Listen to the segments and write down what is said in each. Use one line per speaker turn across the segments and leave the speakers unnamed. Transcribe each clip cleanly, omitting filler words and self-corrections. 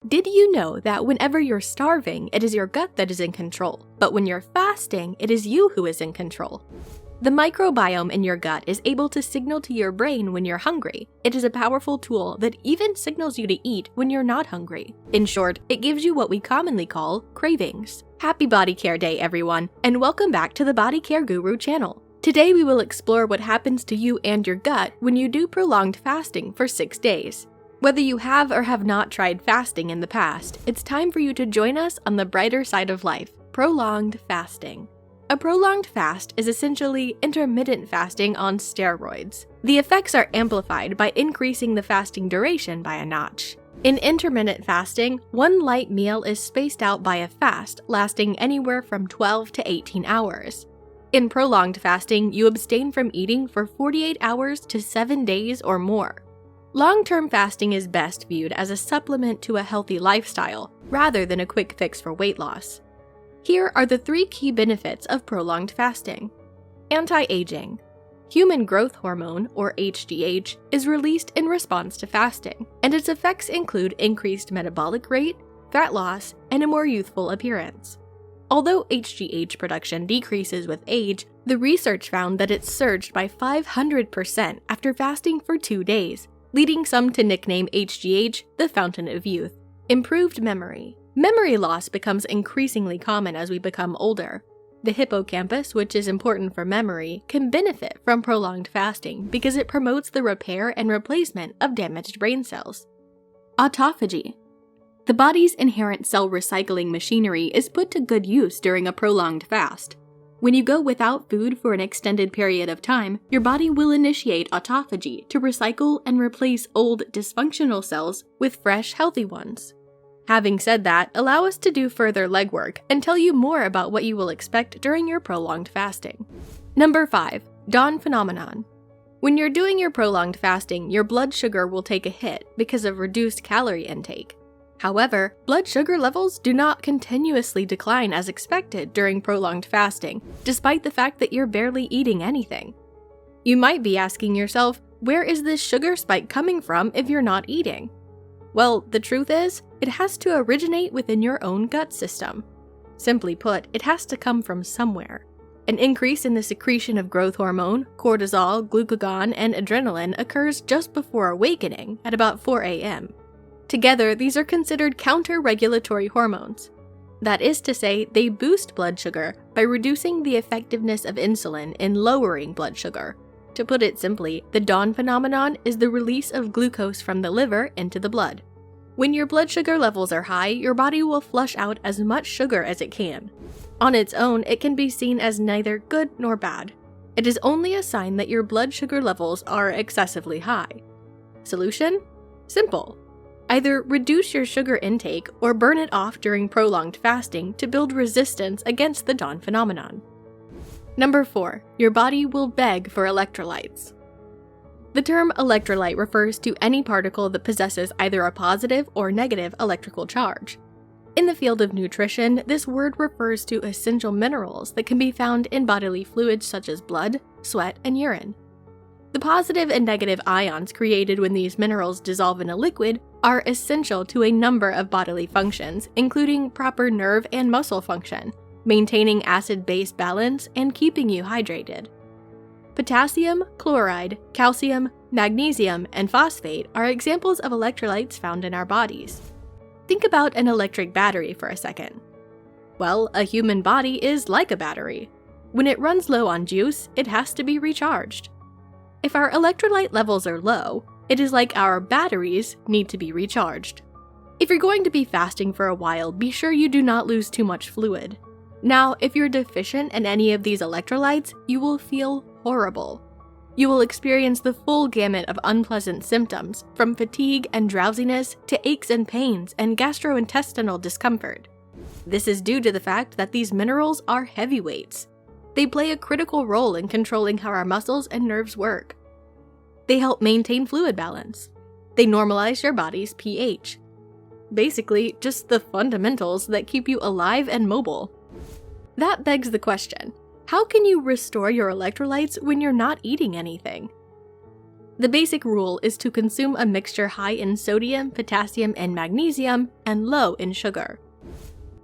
Did you know that whenever you're starving, it is your gut that is in control, but when you're fasting, it is you who is in control? The microbiome in your gut is able to signal to your brain when you're hungry. It is a powerful tool that even signals you to eat when you're not hungry. In short, it gives you what we commonly call cravings. Happy Body Care Day, everyone, and welcome back to the Body Care Guru channel. Today we will explore what happens to you and your gut when you do prolonged fasting for 6 days. Whether you have or have not tried fasting in the past, it's time for you to join us on the brighter side of life, prolonged fasting. A prolonged fast is essentially intermittent fasting on steroids. The effects are amplified by increasing the fasting duration by a notch. In intermittent fasting, one light meal is spaced out by a fast lasting anywhere from 12 to 18 hours. In prolonged fasting, you abstain from eating for 48 hours to 7 days or more. Long-term fasting is best viewed as a supplement to a healthy lifestyle, rather than a quick fix for weight loss. Here are the 3 key benefits of prolonged fasting. Anti-aging. Human growth hormone, or HGH, is released in response to fasting, and its effects include increased metabolic rate, fat loss, and a more youthful appearance. Although HGH production decreases with age, the research found that it surged by 500% after fasting for 2 days, leading some to nickname HGH the fountain of youth. Improved memory. Memory loss becomes increasingly common as we become older. The hippocampus, which is important for memory, can benefit from prolonged fasting because it promotes the repair and replacement of damaged brain cells. Autophagy. The body's inherent cell recycling machinery is put to good use during a prolonged fast. When you go without food for an extended period of time, your body will initiate autophagy to recycle and replace old, dysfunctional cells with fresh, healthy ones. Having said that, allow us to do further legwork and tell you more about what you will expect during your prolonged fasting. Number 5. Dawn phenomenon. When you're doing your prolonged fasting, your blood sugar will take a hit because of reduced calorie intake. However, blood sugar levels do not continuously decline as expected during prolonged fasting, despite the fact that you're barely eating anything. You might be asking yourself, where is this sugar spike coming from if you're not eating? Well, the truth is, it has to originate within your own gut system. Simply put, it has to come from somewhere. An increase in the secretion of growth hormone, cortisol, glucagon, and adrenaline occurs just before awakening at about 4 a.m. Together, these are considered counter-regulatory hormones. That is to say, they boost blood sugar by reducing the effectiveness of insulin in lowering blood sugar. To put it simply, the dawn phenomenon is the release of glucose from the liver into the blood. When your blood sugar levels are high, your body will flush out as much sugar as it can. On its own, it can be seen as neither good nor bad. It is only a sign that your blood sugar levels are excessively high. Solution? Simple. Either reduce your sugar intake or burn it off during prolonged fasting to build resistance against the dawn phenomenon. Number 4. Your body will beg for electrolytes. The term electrolyte refers to any particle that possesses either a positive or negative electrical charge. In the field of nutrition, this word refers to essential minerals that can be found in bodily fluids such as blood, sweat, and urine. The positive and negative ions created when these minerals dissolve in a liquid are essential to a number of bodily functions, including proper nerve and muscle function, maintaining acid-base balance, and keeping you hydrated. Potassium, chloride, calcium, magnesium, and phosphate are examples of electrolytes found in our bodies. Think about an electric battery for a second. Well, a human body is like a battery. When it runs low on juice, it has to be recharged. If our electrolyte levels are low, it is like our batteries need to be recharged. If you're going to be fasting for a while, be sure you do not lose too much fluid. Now, if you're deficient in any of these electrolytes, you will feel horrible. You will experience the full gamut of unpleasant symptoms, from fatigue and drowsiness to aches and pains and gastrointestinal discomfort. This is due to the fact that these minerals are heavyweights. They play a critical role in controlling how our muscles and nerves work. They help maintain fluid balance. They normalize your body's pH. Basically, just the fundamentals that keep you alive and mobile. That begs the question, how can you restore your electrolytes when you're not eating anything? The basic rule is to consume a mixture high in sodium, potassium, and magnesium, and low in sugar.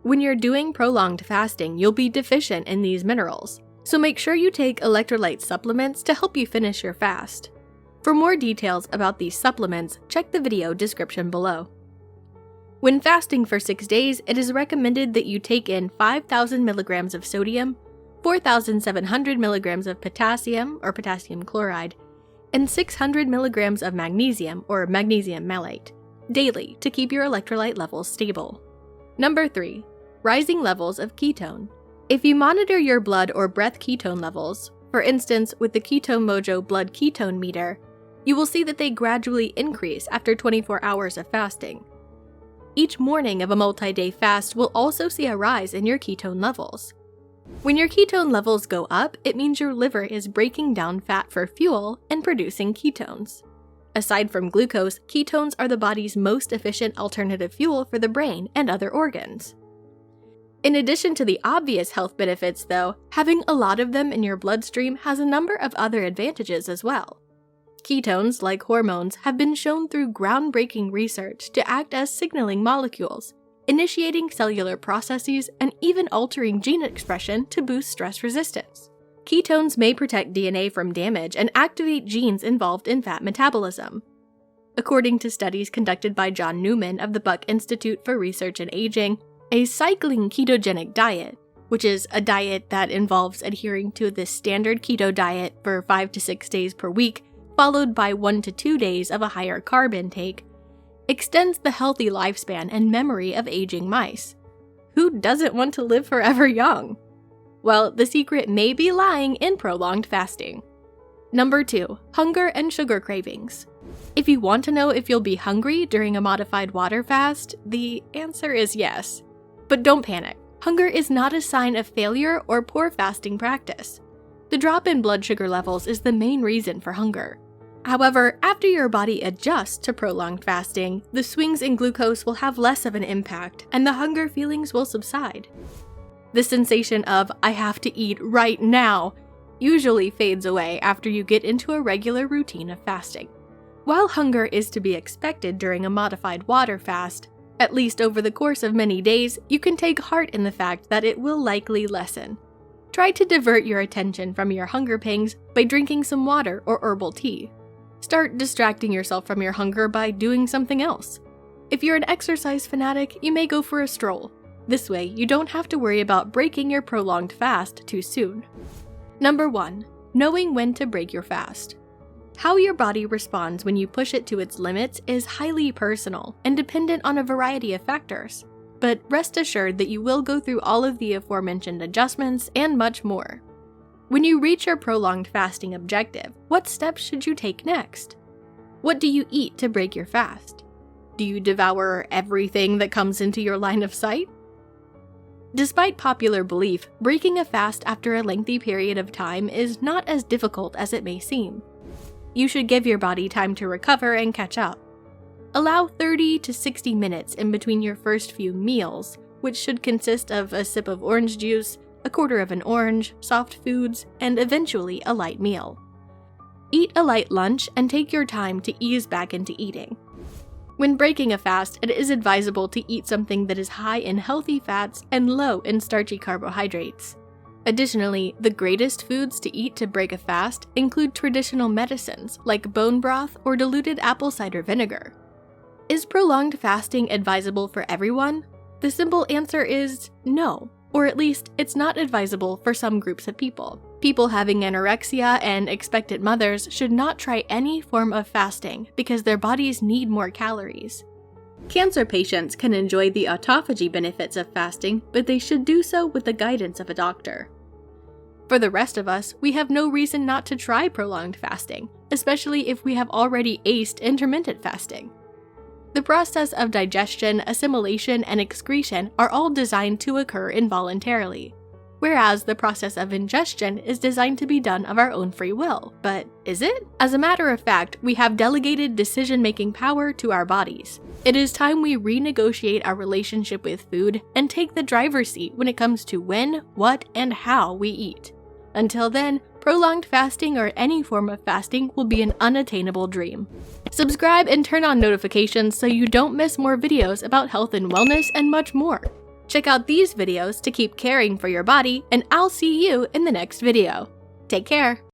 When you're doing prolonged fasting, you'll be deficient in these minerals, so make sure you take electrolyte supplements to help you finish your fast. For more details about these supplements, check the video description below. When fasting for 6 days, it is recommended that you take in 5,000 milligrams of sodium, 4,700 milligrams of potassium or potassium chloride, and 600 milligrams of magnesium or magnesium malate daily to keep your electrolyte levels stable. Number 3. Rising levels of ketone. If you monitor your blood or breath ketone levels, for instance with the Ketone Mojo blood ketone meter, you will see that they gradually increase after 24 hours of fasting. Each morning of a multi-day fast will also see a rise in your ketone levels. When your ketone levels go up, it means your liver is breaking down fat for fuel and producing ketones. Aside from glucose, ketones are the body's most efficient alternative fuel for the brain and other organs. In addition to the obvious health benefits, though, having a lot of them in your bloodstream has a number of other advantages as well. Ketones, like hormones, have been shown through groundbreaking research to act as signaling molecules, initiating cellular processes and even altering gene expression to boost stress resistance. Ketones may protect DNA from damage and activate genes involved in fat metabolism. According to studies conducted by John Newman of the Buck Institute for Research in Aging, a cycling ketogenic diet, which is a diet that involves adhering to the standard keto diet for 5 to 6 days per week, followed by 1 to 2 days of a higher carb intake, extends the healthy lifespan and memory of aging mice. Who doesn't want to live forever young? Well, the secret may be lying in prolonged fasting. Number 2. Hunger and sugar cravings. If you want to know if you'll be hungry during a modified water fast, the answer is yes. But don't panic. Hunger is not a sign of failure or poor fasting practice. The drop in blood sugar levels is the main reason for hunger. However, after your body adjusts to prolonged fasting, the swings in glucose will have less of an impact and the hunger feelings will subside. The sensation of, I have to eat right now, usually fades away after you get into a regular routine of fasting. While hunger is to be expected during a modified water fast, at least over the course of many days, you can take heart in the fact that it will likely lessen. Try to divert your attention from your hunger pangs by drinking some water or herbal tea. Start distracting yourself from your hunger by doing something else. If you're an exercise fanatic, you may go for a stroll. This way, you don't have to worry about breaking your prolonged fast too soon. Number 1. Knowing when to break your fast. How your body responds when you push it to its limits is highly personal and dependent on a variety of factors. But rest assured that you will go through all of the aforementioned adjustments and much more. When you reach your prolonged fasting objective, what steps should you take next? What do you eat to break your fast? Do you devour everything that comes into your line of sight? Despite popular belief, breaking a fast after a lengthy period of time is not as difficult as it may seem. You should give your body time to recover and catch up. Allow 30 to 60 minutes in between your first few meals, which should consist of a sip of orange juice, a quarter of an orange, soft foods, and eventually a light meal. Eat a light lunch and take your time to ease back into eating. When breaking a fast, it is advisable to eat something that is high in healthy fats and low in starchy carbohydrates. Additionally, the greatest foods to eat to break a fast include traditional medicines like bone broth or diluted apple cider vinegar. Is prolonged fasting advisable for everyone? The simple answer is no, or at least it's not advisable for some groups of people. People having anorexia and expectant mothers should not try any form of fasting because their bodies need more calories. Cancer patients can enjoy the autophagy benefits of fasting, but they should do so with the guidance of a doctor. For the rest of us, we have no reason not to try prolonged fasting, especially if we have already aced intermittent fasting. The process of digestion, assimilation, and excretion are all designed to occur involuntarily, whereas the process of ingestion is designed to be done of our own free will. But is it? As a matter of fact, we have delegated decision-making power to our bodies. It is time we renegotiate our relationship with food and take the driver's seat when it comes to when, what, and how we eat. Until then, prolonged fasting or any form of fasting will be an unattainable dream. Subscribe and turn on notifications so you don't miss more videos about health and wellness and much more. Check out these videos to keep caring for your body, and I'll see you in the next video. Take care!